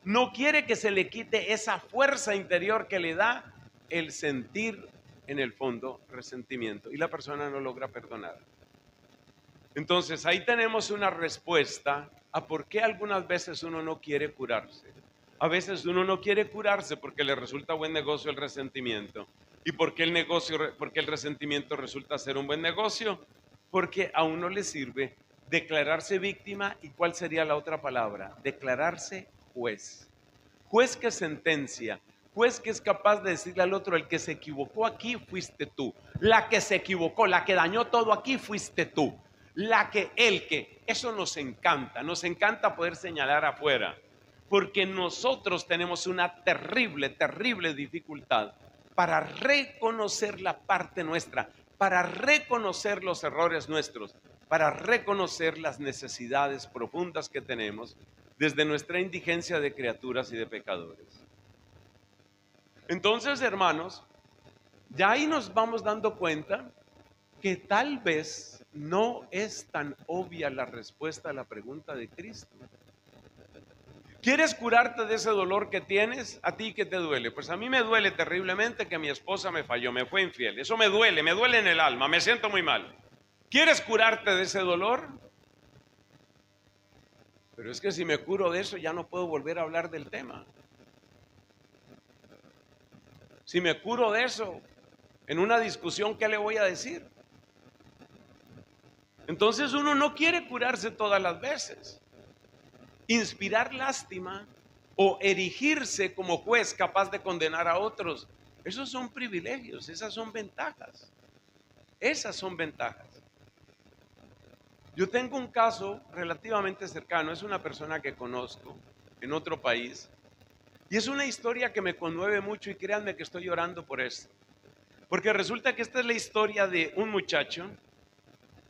no quiere que se le quite esa fuerza interior que le da el sentir en el fondo resentimiento y la persona no logra perdonar. Entonces ahí tenemos una respuesta a por qué algunas veces uno no quiere curarse. A veces uno no quiere curarse porque le resulta buen negocio el resentimiento. ¿Y por qué el resentimiento resulta ser un buen negocio? Porque a uno le sirve declararse víctima. ¿Y cuál sería la otra palabra? Declararse juez. Juez que sentencia, juez que es capaz de decirle al otro: el que se equivocó aquí fuiste tú, la que se equivocó, la que dañó todo aquí fuiste tú, eso nos encanta poder señalar afuera, porque nosotros tenemos una terrible, terrible dificultad para reconocer la parte nuestra, para reconocer los errores nuestros, para reconocer las necesidades profundas que tenemos desde nuestra indigencia de criaturas y de pecadores. Entonces, hermanos, ya ahí nos vamos dando cuenta que tal vez no es tan obvia la respuesta a la pregunta de Cristo. ¿Quieres curarte de ese dolor que tienes? ¿A ti qué te duele? Pues a mí me duele terriblemente que mi esposa me falló, me fue infiel. Eso me duele en el alma, me siento muy mal. ¿Quieres curarte de ese dolor? Pero es que si me curo de eso ya no puedo volver a hablar del tema. Si me curo de eso, en una discusión, ¿qué le voy a decir? Entonces uno no quiere curarse todas las veces. Inspirar lástima o erigirse como juez capaz de condenar a otros, esos son privilegios, esas son ventajas. Esas son ventajas. Yo tengo un caso relativamente cercano, es una persona que conozco en otro país, y es una historia que me conmueve mucho, y créanme que estoy llorando por esto. Porque resulta que esta es la historia de un muchacho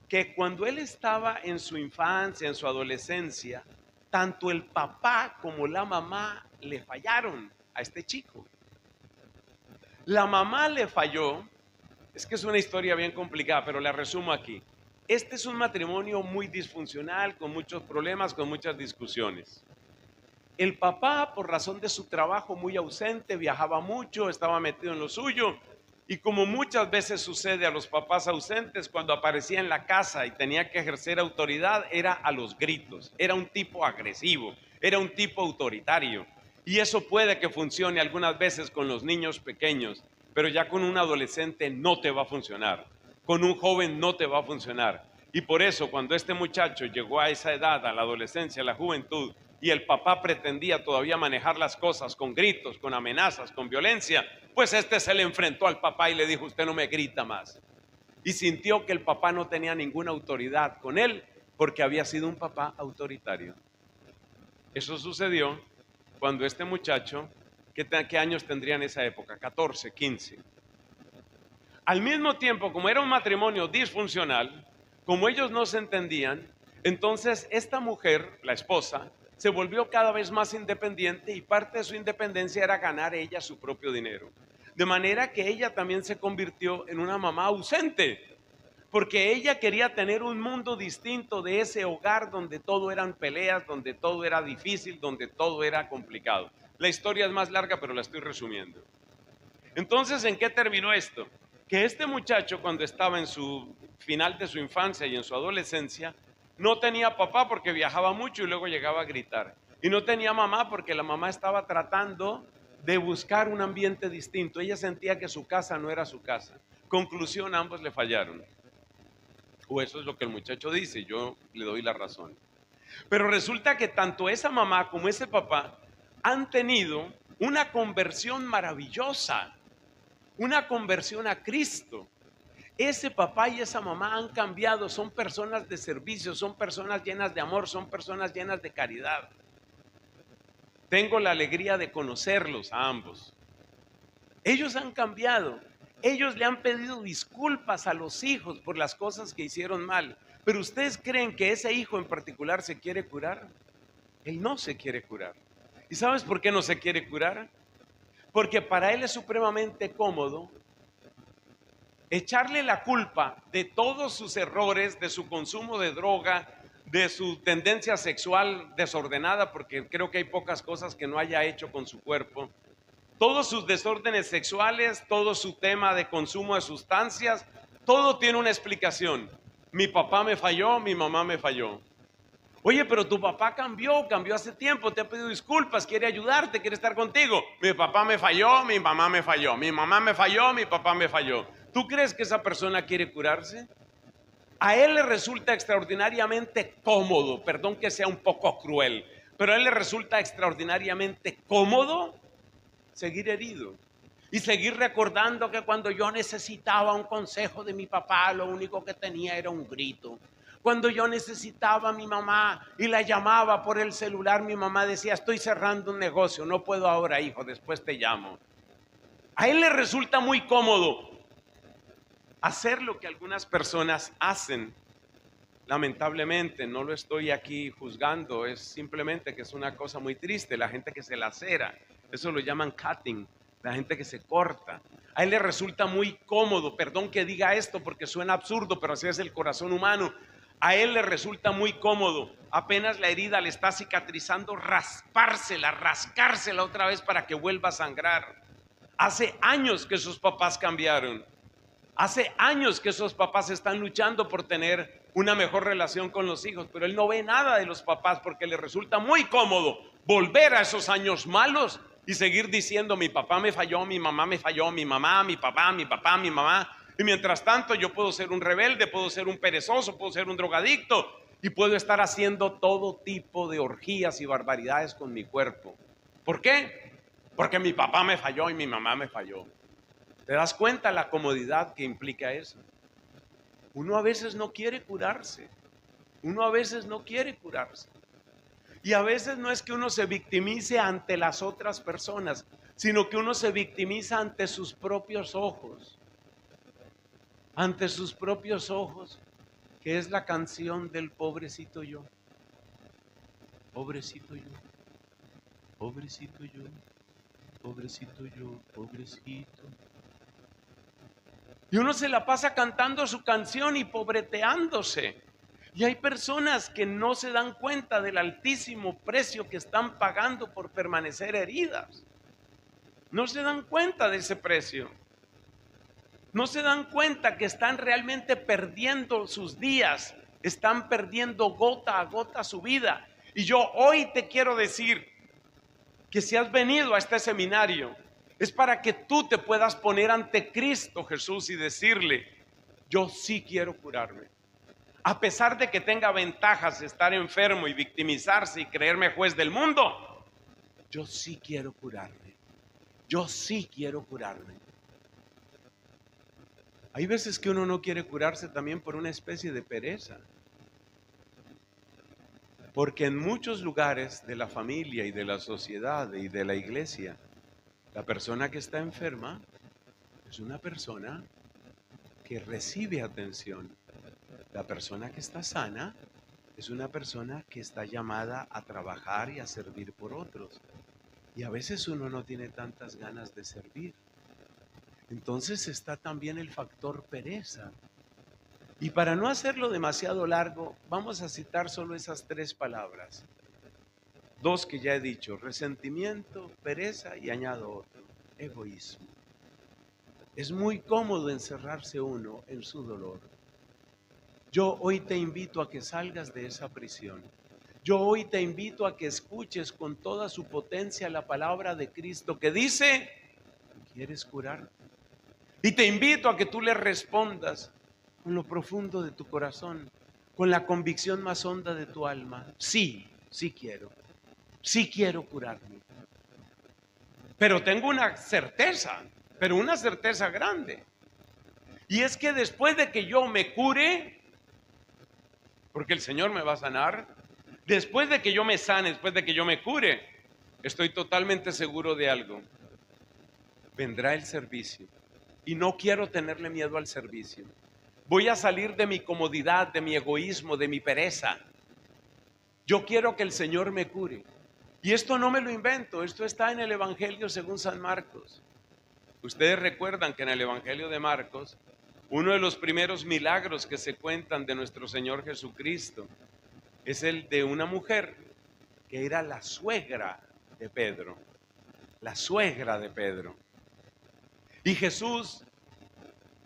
que cuando él estaba en su infancia, en su adolescencia, tanto el papá como la mamá le fallaron a este chico. La mamá le falló, es que es una historia bien complicada, pero la resumo aquí. Este es un matrimonio muy disfuncional, con muchos problemas, con muchas discusiones. El papá, por razón de su trabajo, muy ausente, viajaba mucho, estaba metido en lo suyo, y como muchas veces sucede a los papás ausentes, cuando aparecía en la casa y tenía que ejercer autoridad, era a los gritos, era un tipo agresivo, era un tipo autoritario. Y eso puede que funcione algunas veces con los niños pequeños, pero ya con un adolescente no te va a funcionar, con un joven no te va a funcionar. Y por eso cuando este muchacho llegó a esa edad, a la adolescencia, a la juventud, y el papá pretendía todavía manejar las cosas con gritos, con amenazas, con violencia, pues este se le enfrentó al papá y le dijo: usted no me grita más. Y sintió que el papá no tenía ninguna autoridad con él porque había sido un papá autoritario. Eso sucedió cuando este muchacho, ¿qué años tendría en esa época? 14, 15. Al mismo tiempo, como era un matrimonio disfuncional, como ellos no se entendían, entonces esta mujer, la esposa, se volvió cada vez más independiente, y parte de su independencia era ganar ella su propio dinero. De manera que ella también se convirtió en una mamá ausente, porque ella quería tener un mundo distinto de ese hogar donde todo eran peleas, donde todo era difícil, donde todo era complicado. La historia es más larga, pero la estoy resumiendo. Entonces, ¿en qué terminó esto? Que este muchacho, cuando estaba en su final de su infancia y en su adolescencia, no tenía papá porque viajaba mucho y luego llegaba a gritar. Y no tenía mamá porque la mamá estaba tratando de buscar un ambiente distinto. Ella sentía que su casa no era su casa. Conclusión, ambos le fallaron. O eso es lo que el muchacho dice, yo le doy la razón. Pero resulta que tanto esa mamá como ese papá han tenido una conversión maravillosa, una conversión a Cristo. Ese papá y esa mamá han cambiado, son personas de servicio, son personas llenas de amor, son personas llenas de caridad. Tengo la alegría de conocerlos a ambos. Ellos han cambiado, ellos le han pedido disculpas a los hijos por las cosas que hicieron mal. Pero ¿ustedes creen que ese hijo en particular se quiere curar? Él no se quiere curar. ¿Y sabes por qué no se quiere curar? Porque para él es supremamente cómodo echarle la culpa de todos sus errores, de su consumo de droga, de su tendencia sexual desordenada, porque creo que hay pocas cosas que no haya hecho con su cuerpo, todos sus desórdenes sexuales, todo su tema de consumo de sustancias, todo tiene una explicación. Mi papá me falló, mi mamá me falló. Oye, pero tu papá cambió hace tiempo, te ha pedido disculpas, quiere ayudarte, quiere estar contigo. Mi papá me falló, mi mamá me falló, mi mamá me falló, mi papá me falló. ¿Tú crees que esa persona quiere curarse? A él le resulta extraordinariamente cómodo, perdón que sea un poco cruel, pero a él le resulta extraordinariamente cómodo seguir herido y seguir recordando que cuando yo necesitaba un consejo de mi papá, lo único que tenía era un grito. Cuando yo necesitaba a mi mamá y la llamaba por el celular, mi mamá decía: estoy cerrando un negocio, no puedo ahora, hijo, después te llamo. A él le resulta muy cómodo hacer lo que algunas personas hacen. Lamentablemente, no lo estoy aquí juzgando, es simplemente que es una cosa muy triste. La gente que se lacera, eso lo llaman cutting, la gente que se corta. A él le resulta muy cómodo, perdón que diga esto porque suena absurdo, pero así es el corazón humano. A él le resulta muy cómodo, apenas la herida le está cicatrizando, raspársela, rascársela otra vez para que vuelva a sangrar. Hace años que sus papás cambiaron. Hace años que esos papás están luchando por tener una mejor relación con los hijos, pero él no ve nada de los papás porque le resulta muy cómodo volver a esos años malos y seguir diciendo: mi papá me falló, mi mamá me falló, mi mamá, mi papá, mi papá, mi mamá. Y mientras tanto yo puedo ser un rebelde, puedo ser un perezoso, puedo ser un drogadicto y puedo estar haciendo todo tipo de orgías y barbaridades con mi cuerpo. ¿Por qué? Porque mi papá me falló y mi mamá me falló. ¿Te das cuenta la comodidad que implica eso? Uno a veces no quiere curarse. Uno a veces no quiere curarse. Y a veces no es que uno se victimice ante las otras personas, sino que uno se victimiza ante sus propios ojos. Ante sus propios ojos, que es la canción del pobrecito yo. Pobrecito yo. Pobrecito yo. Pobrecito yo. Pobrecito. Y uno se la pasa cantando su canción y pobreteándose. Y hay personas que no se dan cuenta del altísimo precio que están pagando por permanecer heridas. No se dan cuenta de ese precio. No se dan cuenta que están realmente perdiendo sus días. Están perdiendo gota a gota su vida. Y yo hoy te quiero decir que si has venido a este seminario, es para que tú te puedas poner ante Cristo Jesús y decirle: yo sí quiero curarme. A pesar de que tenga ventajas de estar enfermo y victimizarse y creerme juez del mundo, yo sí quiero curarme. Yo sí quiero curarme. Hay veces que uno no quiere curarse también por una especie de pereza. Porque en muchos lugares de la familia y de la sociedad y de la iglesia, la persona que está enferma es una persona que recibe atención. La persona que está sana es una persona que está llamada a trabajar y a servir por otros. Y a veces uno no tiene tantas ganas de servir. Entonces está también el factor pereza. Y para no hacerlo demasiado largo, vamos a citar solo esas 3 palabras. 2 que ya he dicho: resentimiento, pereza, y añado otro: egoísmo. Es muy cómodo encerrarse uno en su dolor. Yo hoy te invito a que salgas de esa prisión. Yo hoy te invito a que escuches con toda su potencia la palabra de Cristo que dice: ¿quieres curarte? Y te invito a que tú le respondas con lo profundo de tu corazón, con la convicción más honda de tu alma: sí, sí quiero curarme. Pero tengo una certeza, pero una certeza grande. Y es que después de que yo me cure, porque el Señor me va a sanar, después de que yo me sane, después de que yo me cure, estoy totalmente seguro de algo: vendrá el servicio. Y no quiero tenerle miedo al servicio. Voy a salir de mi comodidad, de mi egoísmo, de mi pereza. Yo quiero que el Señor me cure. Y esto no me lo invento, esto está en el Evangelio según San Marcos. Ustedes recuerdan que en el Evangelio de Marcos, uno de los primeros milagros que se cuentan de nuestro Señor Jesucristo es el de una mujer que era la suegra de Pedro. La suegra de Pedro. Y Jesús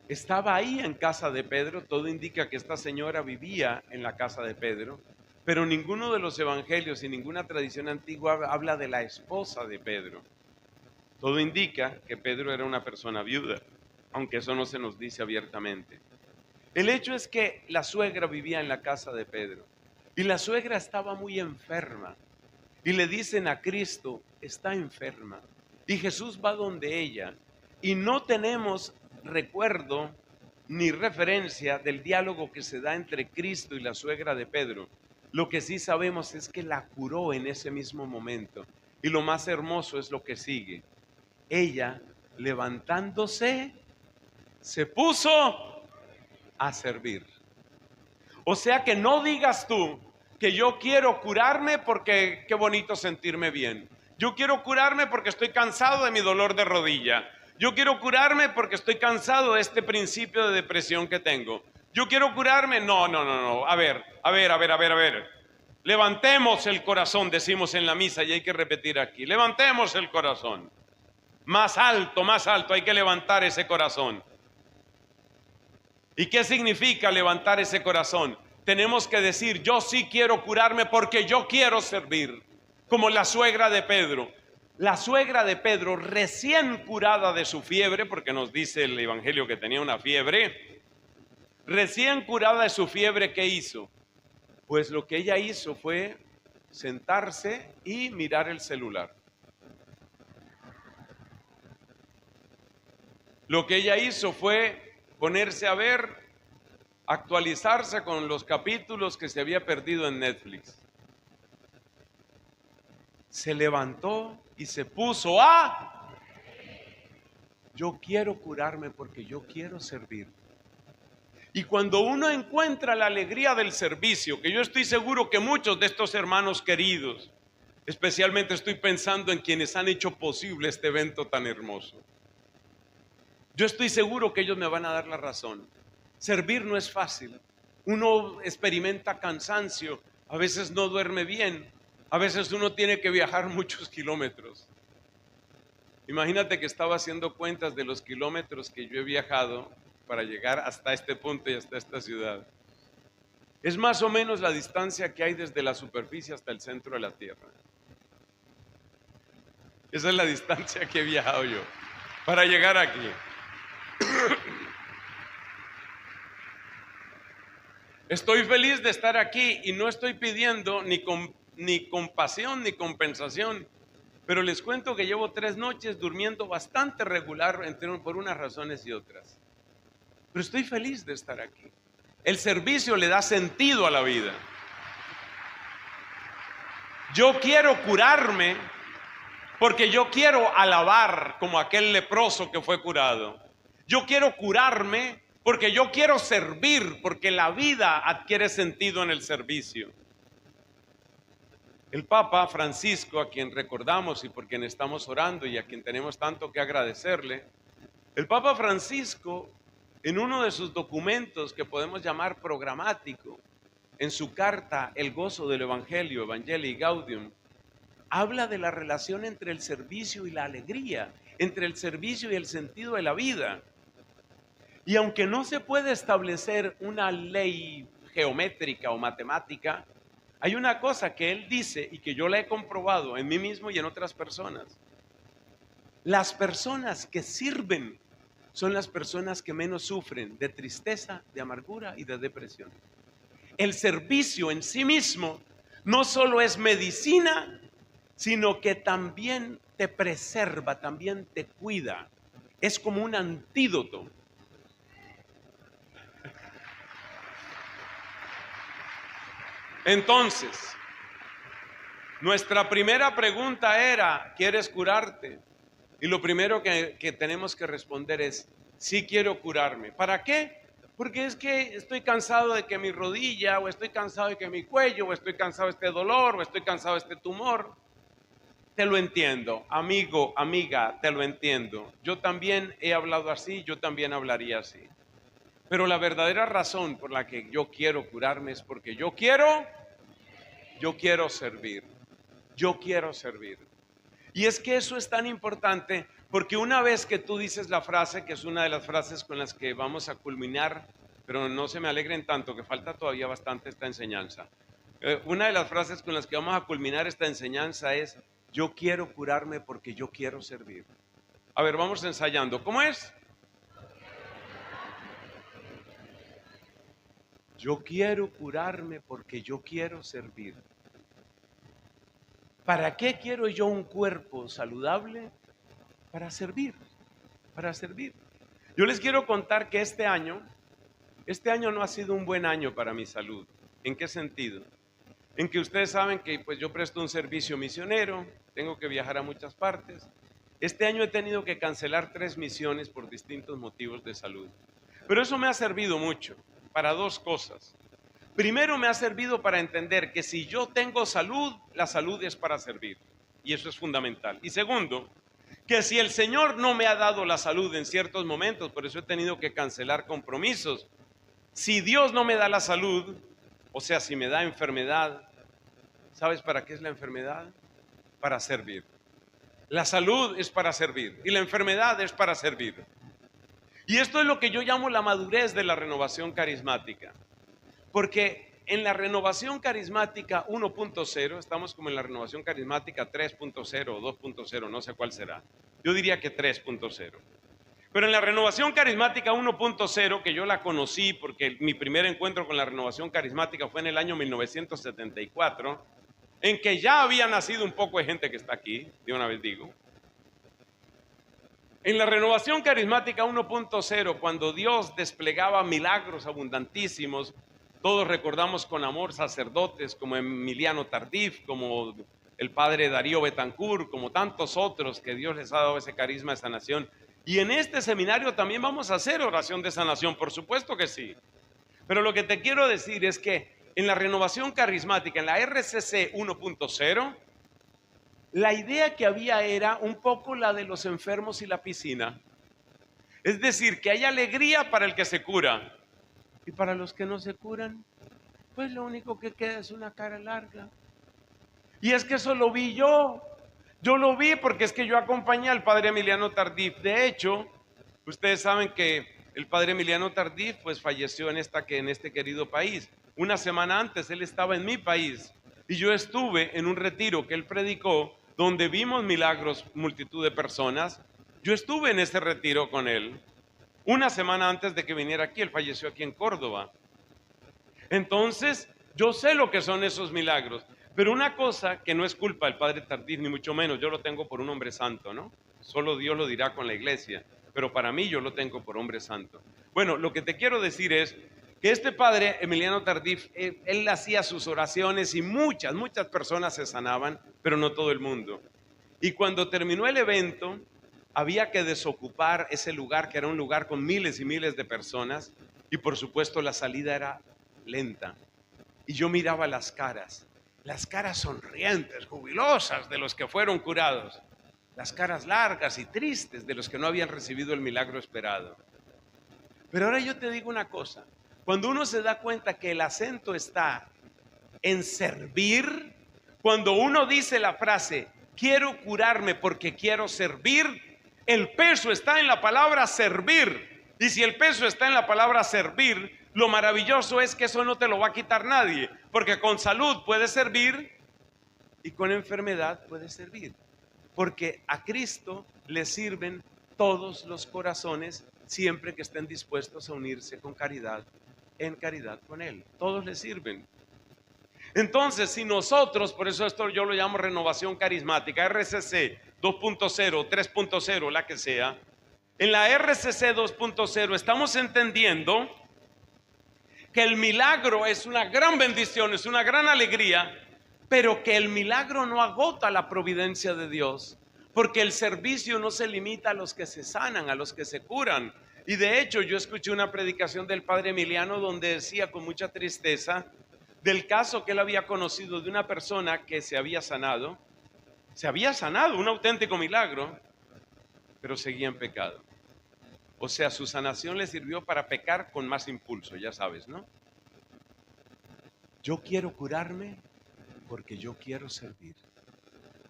estaba ahí en casa de Pedro. Todo indica que esta señora vivía en la casa de Pedro, pero ninguno de los evangelios y ninguna tradición antigua habla de la esposa de Pedro. Todo indica que Pedro era una persona viuda, aunque eso no se nos dice abiertamente. El hecho es que la suegra vivía en la casa de Pedro y la suegra estaba muy enferma y le dicen a Cristo, está enferma. Y Jesús va donde ella y no tenemos recuerdo ni referencia del diálogo que se da entre Cristo y la suegra de Pedro. Lo que sí sabemos es que la curó en ese mismo momento. Y lo más hermoso es lo que sigue. Ella, levantándose, se puso a servir. O sea que no digas tú que yo quiero curarme porque qué bonito sentirme bien. Yo quiero curarme porque estoy cansado de mi dolor de rodilla. Yo quiero curarme porque estoy cansado de este principio de depresión que tengo. Yo quiero curarme. No. A ver. Levantemos el corazón, decimos en la misa y hay que repetir aquí. Levantemos el corazón. Más alto, hay que levantar ese corazón. ¿Y qué significa levantar ese corazón? Tenemos que decir, yo sí quiero curarme porque yo quiero servir, como la suegra de Pedro. La suegra de Pedro, recién curada de su fiebre, porque nos dice el evangelio que tenía una fiebre, recién curada de su fiebre, ¿qué hizo? Pues lo que ella hizo fue sentarse y mirar el celular. Lo que ella hizo fue ponerse a ver, actualizarse con los capítulos que se había perdido en Netflix. Se levantó y se puso a... Yo quiero curarme porque yo quiero servir. Y cuando uno encuentra la alegría del servicio, que yo estoy seguro que muchos de estos hermanos queridos, especialmente estoy pensando en quienes han hecho posible este evento tan hermoso, yo estoy seguro que ellos me van a dar la razón. Servir no es fácil. Uno experimenta cansancio, a veces no duerme bien, a veces uno tiene que viajar muchos kilómetros. Imagínate que estaba haciendo cuentas de los kilómetros que yo he viajado para llegar hasta este punto y hasta esta ciudad. Es más o menos la distancia que hay desde la superficie hasta el centro de la Tierra. Esa es la distancia que he viajado yo para llegar aquí. Estoy feliz de estar aquí y no estoy pidiendo ni compasión ni compensación, pero les cuento que llevo 3 noches durmiendo bastante regular por unas razones y otras. Pero estoy feliz de estar aquí. El servicio le da sentido a la vida. Yo quiero curarme porque yo quiero alabar como aquel leproso que fue curado. Yo quiero curarme porque yo quiero servir, porque la vida adquiere sentido en el servicio. El Papa Francisco, a quien recordamos y por quien estamos orando y a quien tenemos tanto que agradecerle, el Papa Francisco, en uno de sus documentos que podemos llamar programático, en su carta El gozo del Evangelio, Evangelii Gaudium, habla de la relación entre el servicio y la alegría, entre el servicio y el sentido de la vida. Y aunque no se puede establecer una ley geométrica o matemática, hay una cosa que él dice y que yo la he comprobado en mí mismo y en otras personas. Las personas que sirven son las personas que menos sufren de tristeza, de amargura y de depresión. El servicio en sí mismo no solo es medicina, sino que también te preserva, también te cuida. Es como un antídoto. Entonces, nuestra primera pregunta era, ¿quieres curarte? Y lo primero que tenemos que responder es, sí quiero curarme. ¿Para qué? Porque es que estoy cansado de que mi rodilla, o estoy cansado de que mi cuello, o estoy cansado de este dolor, o estoy cansado de este tumor. Te lo entiendo, amigo, amiga, te lo entiendo. Yo también he hablado así, yo también hablaría así. Pero la verdadera razón por la que yo quiero curarme es porque yo quiero yo quiero servir, yo quiero servir. Y es que eso es tan importante porque una vez que tú dices la frase, que es una de las frases con las que vamos a culminar, pero no se me alegren tanto, que falta todavía bastante esta enseñanza. Una de las frases con las que vamos a culminar esta enseñanza es: yo quiero curarme porque yo quiero servir. A ver, vamos ensayando. ¿Cómo es? Yo quiero curarme porque yo quiero servir. ¿Para qué quiero yo un cuerpo saludable? Para servir, para servir. Yo les quiero contar que este año no ha sido un buen año para mi salud. ¿En qué sentido? En que ustedes saben que pues yo presto un servicio misionero, tengo que viajar a muchas partes. Este año he tenido que cancelar 3 misiones por distintos motivos de salud. Pero eso me ha servido mucho para 2 cosas. Primero, me ha servido para entender que si yo tengo salud, la salud es para servir. Y eso es fundamental. Y segundo, que si el Señor no me ha dado la salud en ciertos momentos, por eso he tenido que cancelar compromisos. Si Dios no me da la salud, o sea, si me da enfermedad, ¿sabes para qué es la enfermedad? Para servir. La salud es para servir y la enfermedad es para servir. Y esto es lo que yo llamo la madurez de la renovación carismática. Porque en la renovación carismática 1.0, estamos como en la renovación carismática 3.0 o 2.0, no sé cuál será. Yo diría que 3.0. Pero en la renovación carismática 1.0, que yo la conocí porque mi primer encuentro con la renovación carismática fue en el año 1974, en que ya había nacido un poco de gente que está aquí, de una vez digo. En la renovación carismática 1.0, cuando Dios desplegaba milagros abundantísimos, todos recordamos con amor sacerdotes como Emiliano Tardif, como el padre Darío Betancourt, como tantos otros que Dios les ha dado ese carisma de sanación. Y en este seminario también vamos a hacer oración de sanación, por supuesto que sí. Pero lo que te quiero decir es que en la renovación carismática, en la RCC 1.0, la idea que había era un poco la de los enfermos y la piscina. Es decir, que hay alegría para el que se cura. Y para los que no se curan, pues lo único que queda es una cara larga. Y es que eso lo vi yo. Yo lo vi porque es que yo acompañé al padre Emiliano Tardif. De hecho, ustedes saben que el padre Emiliano Tardif pues falleció en este querido país. Una semana antes él estaba en mi país y yo estuve en un retiro que él predicó donde vimos milagros, multitud de personas. Yo estuve en ese retiro con él. Una semana antes de que viniera aquí, él falleció aquí en Córdoba. Entonces, yo sé lo que son esos milagros. Pero una cosa que no es culpa del padre Tardif, ni mucho menos, yo lo tengo por un hombre santo, ¿no? Solo Dios lo dirá con la iglesia, pero para mí yo lo tengo por hombre santo. Bueno, lo que te quiero decir es que este padre, Emiliano Tardif, él hacía sus oraciones y muchas personas se sanaban, pero no todo el mundo. Y cuando terminó el evento, había que desocupar ese lugar, que era un lugar con miles y miles de personas, y por supuesto la salida era lenta. Y yo miraba las caras sonrientes, jubilosas de los que fueron curados, las caras largas y tristes de los que no habían recibido el milagro esperado. Pero ahora yo te digo una cosa, cuando uno se da cuenta que el acento está en servir, cuando uno dice la frase, quiero curarme porque quiero servir, el peso está en la palabra servir. Y si el peso está en la palabra servir, lo maravilloso es que eso no te lo va a quitar nadie, porque con salud puedes servir y con enfermedad puedes servir, porque a Cristo le sirven todos los corazones siempre que estén dispuestos a unirse con caridad, en caridad con Él. Todos le sirven. Entonces, si nosotros, por eso esto yo lo llamo renovación carismática, RCC 2.0, 3.0, la que sea, en la RCC 2.0 estamos entendiendo que el milagro es una gran bendición, es una gran alegría, pero que el milagro no agota la providencia de Dios, porque el servicio no se limita a los que se sanan, a los que se curan. Y de hecho yo escuché una predicación del padre Emiliano donde decía con mucha tristeza del caso que él había conocido de una persona que se había sanado, un auténtico milagro, pero seguía en pecado. O sea, su sanación le sirvió para pecar con más impulso, ya sabes, ¿no? Yo quiero curarme porque yo quiero servir.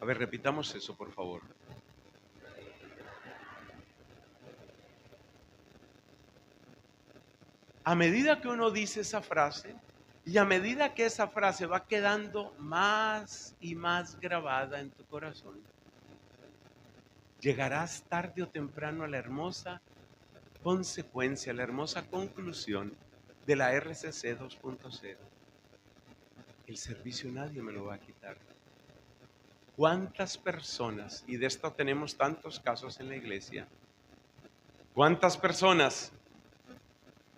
A ver, repitamos eso, por favor. A medida que uno dice esa frase, y a medida que esa frase va quedando más y más grabada en tu corazón, llegarás tarde o temprano a la hermosa consecuencia, la hermosa conclusión de la RCC 2.0. El servicio nadie me lo va a quitar. ¿Cuántas personas, y de esto tenemos tantos casos en la iglesia, cuántas personas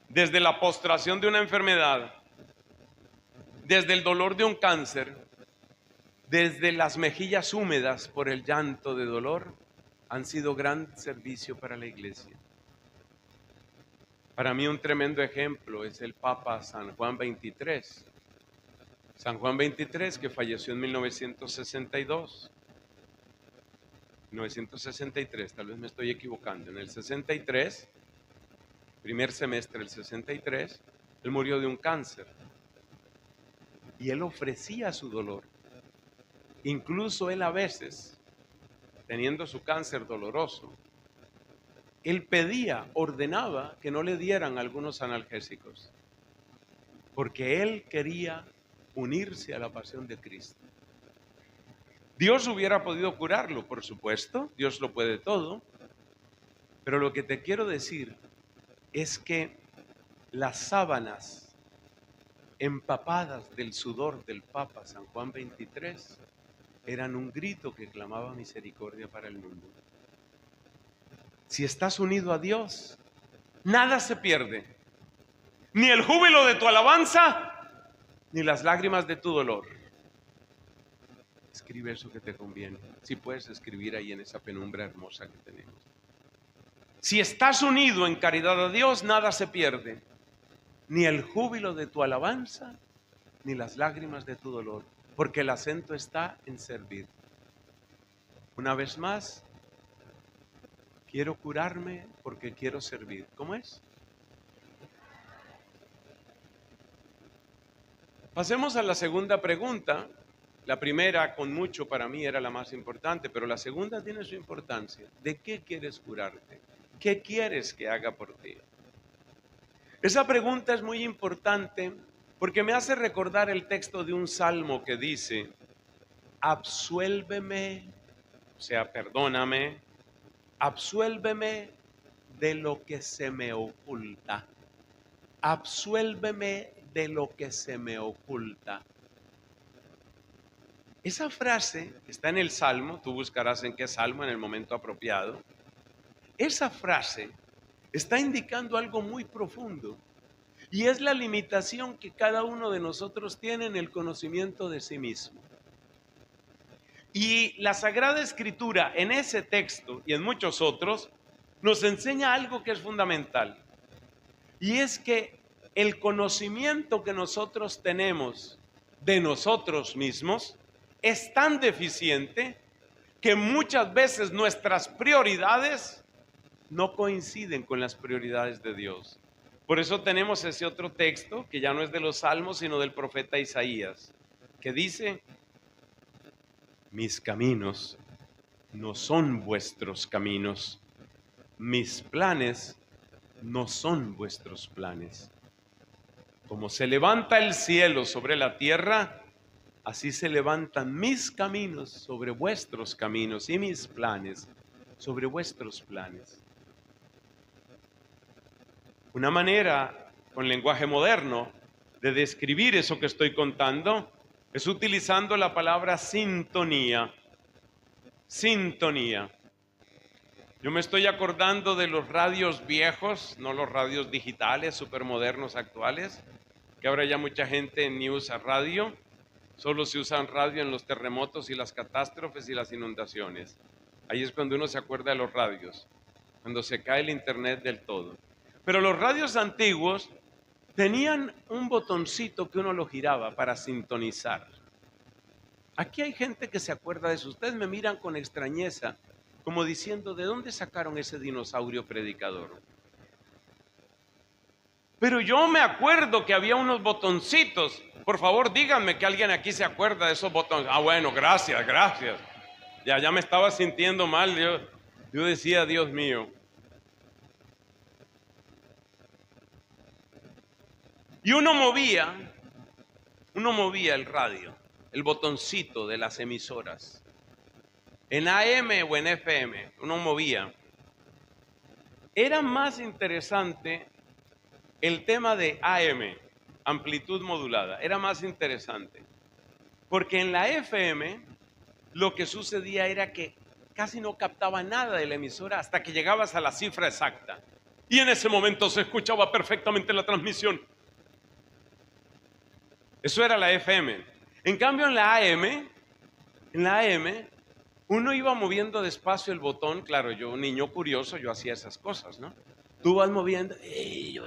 desde la postración de una enfermedad, desde el dolor de un cáncer, desde las mejillas húmedas por el llanto de dolor, han sido gran servicio para la iglesia? Para mí un tremendo ejemplo es el Papa San Juan XXIII. San Juan XXIII, que falleció en 1962. 1963, tal vez me estoy equivocando. En el 63, primer semestre del 63, él murió de un cáncer. Y él ofrecía su dolor. Incluso él a veces, teniendo su cáncer doloroso, él pedía, ordenaba que no le dieran algunos analgésicos, porque él quería unirse a la pasión de Cristo. Dios hubiera podido curarlo, por supuesto, Dios lo puede todo, pero lo que te quiero decir es que las sábanas empapadas del sudor del Papa San Juan XXIII eran un grito que clamaba misericordia para el mundo. Si estás unido a Dios, nada se pierde, ni el júbilo de tu alabanza, ni las lágrimas de tu dolor. Escribe eso que te conviene. Si puedes escribir ahí en esa penumbra hermosa que tenemos. Si estás unido en caridad a Dios, nada se pierde, ni el júbilo de tu alabanza, ni las lágrimas de tu dolor, porque el acento está en servir. Una vez más, quiero curarme porque quiero servir. ¿Cómo es? Pasemos a la segunda pregunta. La primera, con mucho para mí, era la más importante, pero la segunda tiene su importancia. ¿De qué quieres curarte? ¿Qué quieres que haga por ti? Esa pregunta es muy importante porque me hace recordar el texto de un salmo que dice: absuélveme, o sea, perdóname, absuélveme de lo que se me oculta. Absuélveme de lo que se me oculta. Esa frase está en el Salmo, tú buscarás en qué Salmo en el momento apropiado. Esa frase está indicando algo muy profundo y es la limitación que cada uno de nosotros tiene en el conocimiento de sí mismo. Y la Sagrada Escritura en ese texto y en muchos otros nos enseña algo que es fundamental, y es que el conocimiento que nosotros tenemos de nosotros mismos es tan deficiente que muchas veces nuestras prioridades no coinciden con las prioridades de Dios. Por eso tenemos ese otro texto que ya no es de los Salmos, sino del profeta Isaías, que dice: mis caminos no son vuestros caminos, mis planes no son vuestros planes. Como se levanta el cielo sobre la tierra, así se levantan mis caminos sobre vuestros caminos y mis planes sobre vuestros planes. Una manera, con lenguaje moderno, de describir eso que estoy contando es utilizando la palabra sintonía. Sintonía. Yo me estoy acordando de los radios viejos, no los radios digitales, supermodernos actuales, que ahora ya mucha gente ni usa radio, solo se usa radio en los terremotos y las catástrofes y las inundaciones. Ahí es cuando uno se acuerda de los radios, cuando se cae el internet del todo. Pero los radios antiguos tenían un botoncito que uno lo giraba para sintonizar. Aquí hay gente que se acuerda de eso. Ustedes me miran con extrañeza, como diciendo: ¿de dónde sacaron ese dinosaurio predicador? Pero yo me acuerdo que había unos botoncitos. Por favor, díganme que alguien aquí se acuerda de esos botones. Ah, bueno, gracias, gracias. Ya me estaba sintiendo mal. Yo decía, Dios mío. Y uno movía el radio, el botoncito de las emisoras. En AM o en FM, uno movía. Era más interesante el tema de AM, amplitud modulada. Era más interesante. Porque en la FM lo que sucedía era que casi no captaba nada de la emisora hasta que llegabas a la cifra exacta. Y en ese momento se escuchaba perfectamente la transmisión. Eso era la FM. En cambio en la AM, uno iba moviendo despacio el botón. Claro, yo, un niño curioso, yo hacía esas cosas, ¿no? Tú vas moviendo. Y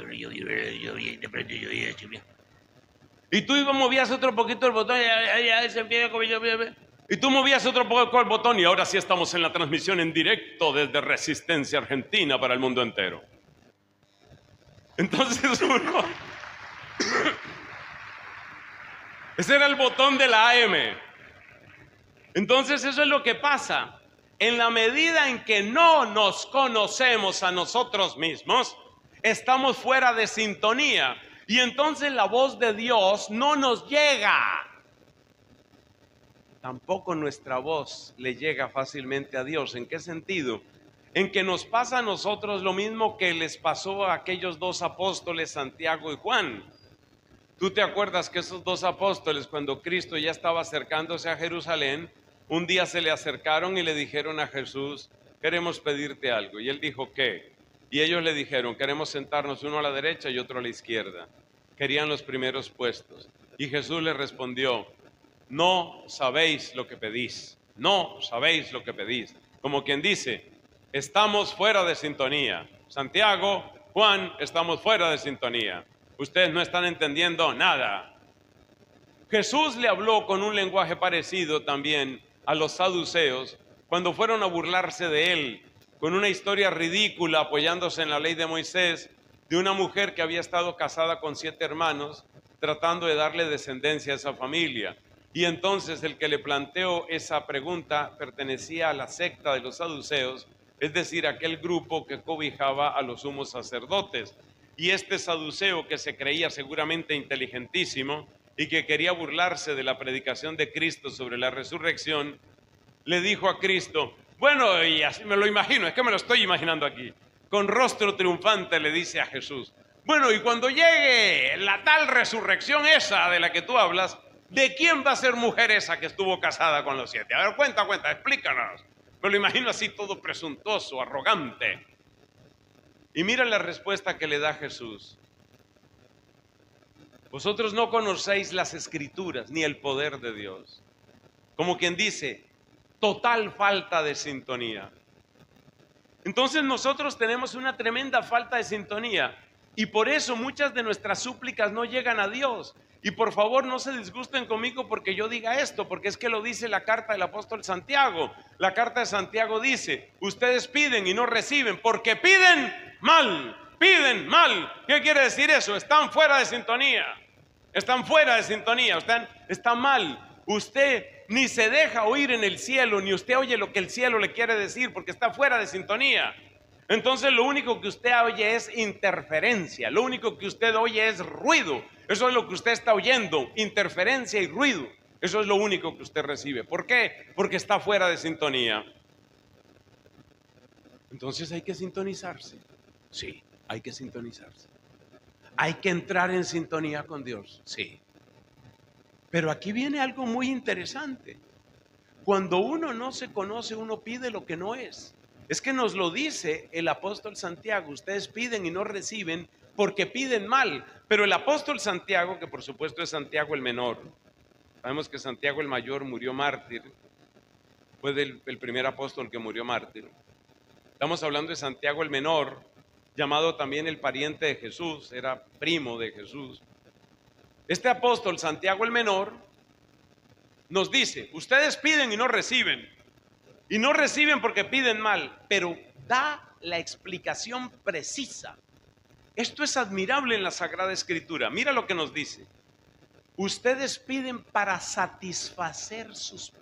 tú movías otro poquito el botón. Y tú movías otro poco el botón. Y ahora sí estamos en la transmisión en directo desde Resistencia Argentina para el mundo entero. Entonces uno... Ese era el botón de la AM. Entonces eso es lo que pasa. En la medida en que no nos conocemos a nosotros mismos, estamos fuera de sintonía. Y entonces la voz de Dios no nos llega. Tampoco nuestra voz le llega fácilmente a Dios. ¿En qué sentido? En que nos pasa a nosotros lo mismo que les pasó a aquellos dos apóstoles, Santiago y Juan. ¿Tú te acuerdas que esos dos apóstoles, cuando Cristo ya estaba acercándose a Jerusalén, un día se le acercaron y le dijeron a Jesús, queremos pedirte algo? Y él dijo, ¿qué? Y ellos le dijeron, queremos sentarnos uno a la derecha y otro a la izquierda. Querían los primeros puestos. Y Jesús les respondió, no sabéis lo que pedís, no sabéis lo que pedís. Como quien dice, estamos fuera de sintonía. Santiago, Juan, estamos fuera de sintonía. Ustedes no están entendiendo nada. Jesús le habló con un lenguaje parecido también a los saduceos cuando fueron a burlarse de él con una historia ridícula apoyándose en la ley de Moisés de una mujer que había estado casada con 7 hermanos tratando de darle descendencia a esa familia. Y entonces el que le planteó esa pregunta pertenecía a la secta de los saduceos, es decir, aquel grupo que cobijaba a los sumos sacerdotes. Y este saduceo, que se creía seguramente inteligentísimo y que quería burlarse de la predicación de Cristo sobre la resurrección, le dijo a Cristo, bueno, y así me lo imagino, es que me lo estoy imaginando aquí, con rostro triunfante le dice a Jesús, bueno, y cuando llegue la tal resurrección esa de la que tú hablas, ¿de quién va a ser mujer esa que estuvo casada con los 7? A ver, cuenta, explícanos. Me lo imagino así todo presuntuoso, arrogante. Y mira la respuesta que le da Jesús. Vosotros no conocéis las Escrituras ni el poder de Dios. Como quien dice, total falta de sintonía. Entonces nosotros tenemos una tremenda falta de sintonía y por eso muchas de nuestras súplicas no llegan a Dios. Y por favor no se disgusten conmigo porque yo diga esto, porque es que lo dice la carta del apóstol Santiago. La carta de Santiago dice, ustedes piden y no reciben porque piden mal, piden mal. ¿Qué quiere decir eso? Están fuera de sintonía, están mal. Usted ni se deja oír en el cielo, ni usted oye lo que el cielo le quiere decir porque está fuera de sintonía. Entonces lo único que usted oye es interferencia, lo único que usted oye es ruido. Eso es lo que usted está oyendo, interferencia y ruido. Eso es lo único que usted recibe. ¿Por qué? Porque está fuera de sintonía. Entonces hay que sintonizarse. Sí, hay que sintonizarse. Hay que entrar en sintonía con Dios. Sí. Pero aquí viene algo muy interesante. Cuando uno no se conoce, uno pide lo que no es. Es que nos lo dice el apóstol Santiago. Ustedes piden y no reciben porque piden mal. Pero el apóstol Santiago, que por supuesto es Santiago el menor, sabemos que Santiago el mayor murió mártir, fue el primer apóstol que murió mártir. Estamos hablando de Santiago el menor, llamado también el pariente de Jesús, era primo de Jesús. Este apóstol Santiago el menor nos dice, ustedes piden y no reciben porque piden mal, pero da la explicación precisa Esto es admirable en la Sagrada Escritura. Mira lo que nos dice. Ustedes piden para satisfacer sus pasiones.